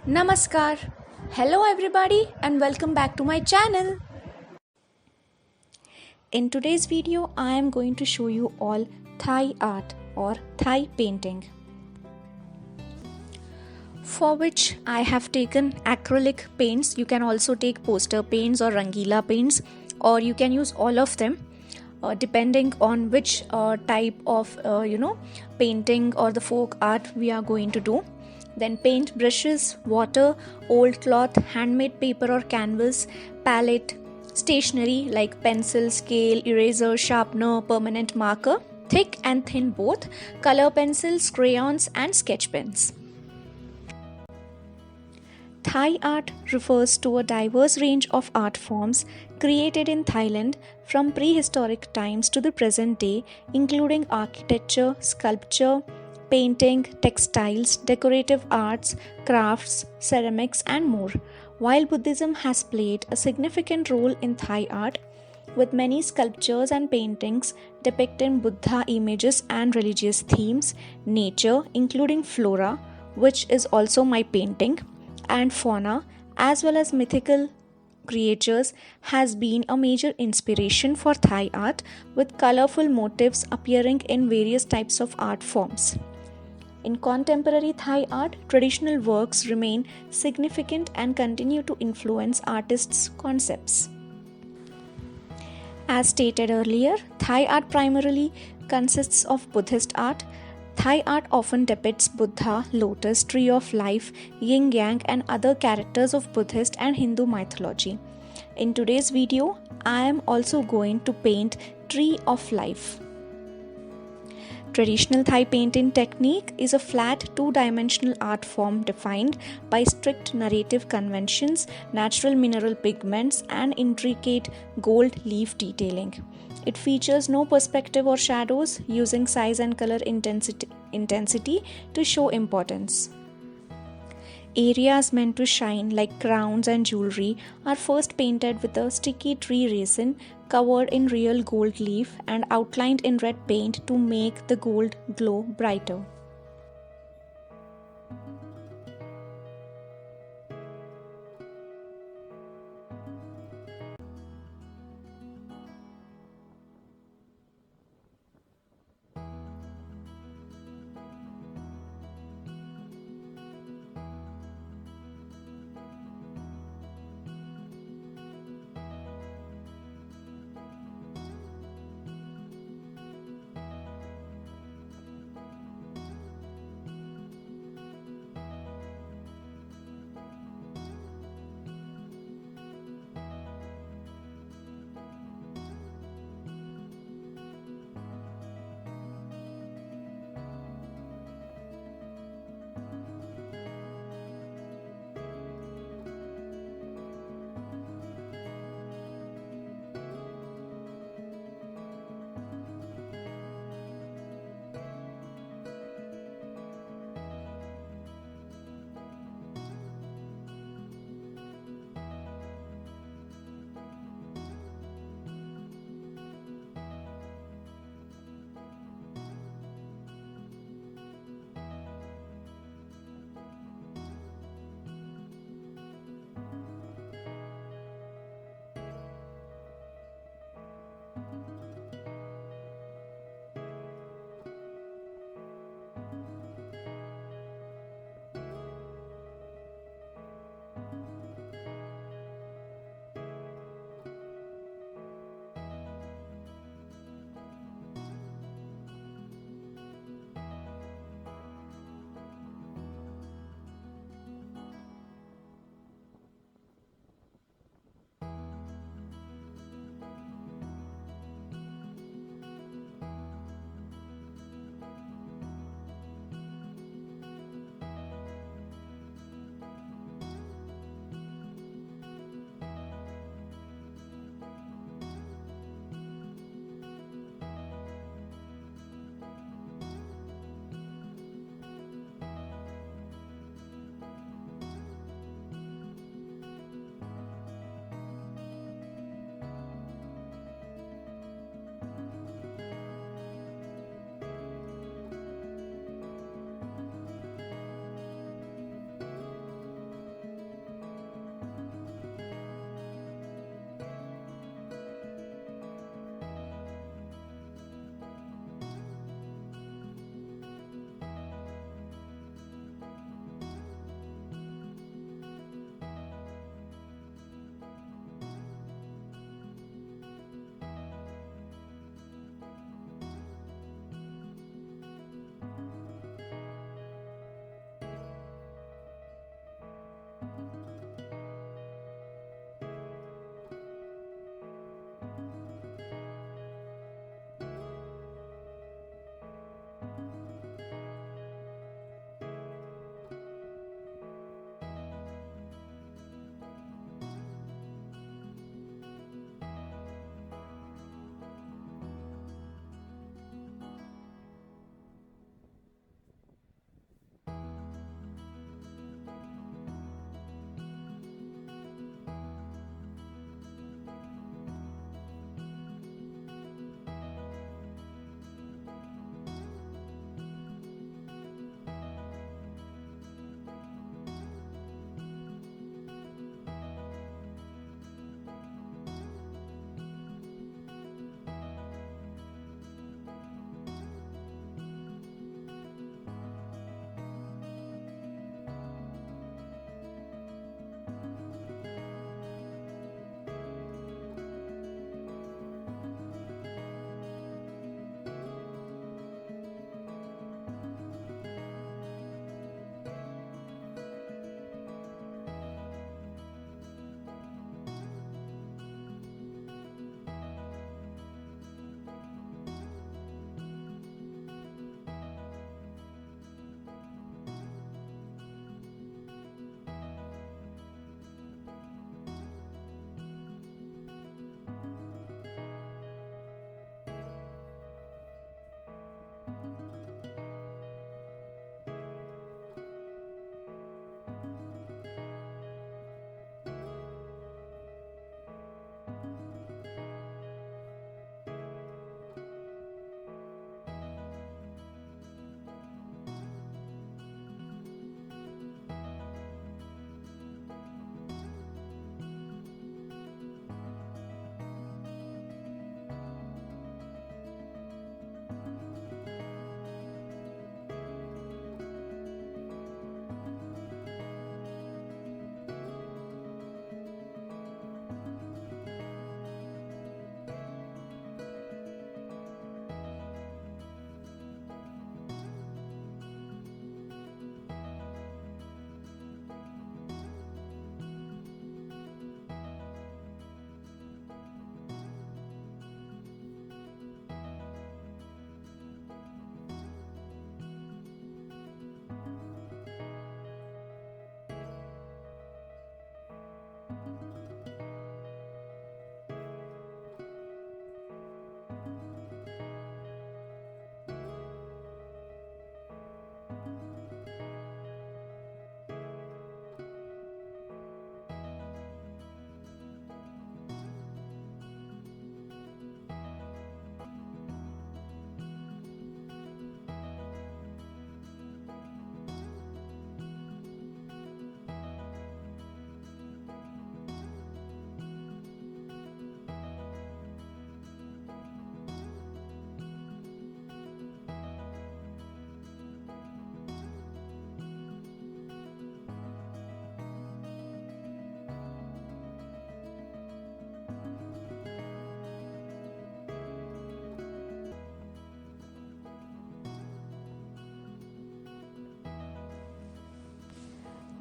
Namaskar. Hello everybody and welcome back to my channel. In today's video, I am going to show you all Thai art or Thai painting, for which I have taken acrylic paints. You can also take poster paints or rangila paints, or you can use all of them depending on which type of painting or the folk art we are going to do. Then paint brushes, water, old cloth, handmade paper or canvas, palette, stationery like pencil, scale, eraser, sharpener, permanent marker, thick and thin both, color pencils, crayons and sketch pens. Thai art refers to a diverse range of art forms created in Thailand from prehistoric times to the present day, including architecture, sculpture, painting, textiles, decorative arts, crafts, ceramics, and more. While Buddhism has played a significant role in Thai art, with many sculptures and paintings depicting Buddha images and religious themes, nature, including flora, which is also my painting, and fauna, as well as mythical creatures, has been a major inspiration for Thai art, with colorful motifs appearing in various types of art forms. In contemporary Thai art, traditional works remain significant and continue to influence artists' concepts. As stated earlier, Thai art primarily consists of Buddhist art. Thai art often depicts Buddha, lotus, tree of life, yin yang, and other characters of Buddhist and Hindu mythology. In today's video, I am also going to paint tree of life. Traditional Thai painting technique is a flat two-dimensional art form defined by strict narrative conventions, natural mineral pigments, and intricate gold leaf detailing. It features no perspective or shadows, using size and color intensity to show importance. Areas meant to shine, like crowns and jewelry, are first painted with a sticky tree resin covered in real gold leaf and outlined in red paint to make the gold glow brighter.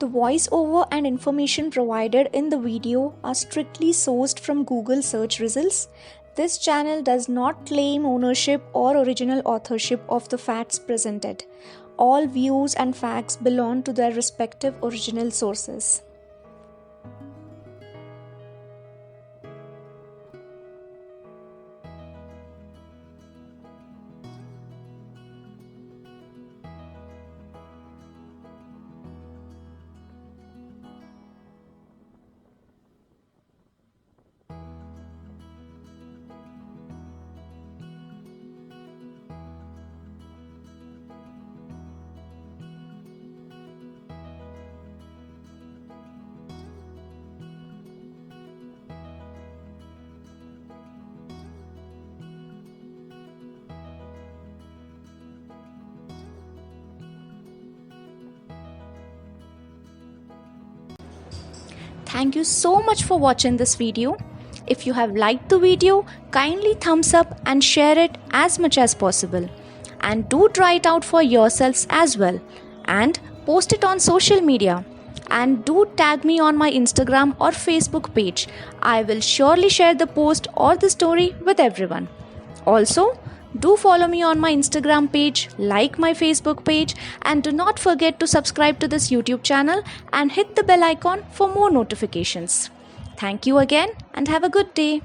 The voiceover and information provided in the video are strictly sourced from Google search results. This channel does not claim ownership or original authorship of the facts presented. All views and facts belong to their respective original sources. Thank you so much for watching this video. If you have liked the video, kindly thumbs up and share it as much as possible. And do try it out for yourselves as well. And post it on social media. and do tag me on my Instagram or Facebook page. I will surely share the post or the story with everyone. Also, do follow me on my Instagram page, like my Facebook page, and do not forget to subscribe to this YouTube channel and hit the bell icon for more notifications. Thank you again and have a good day.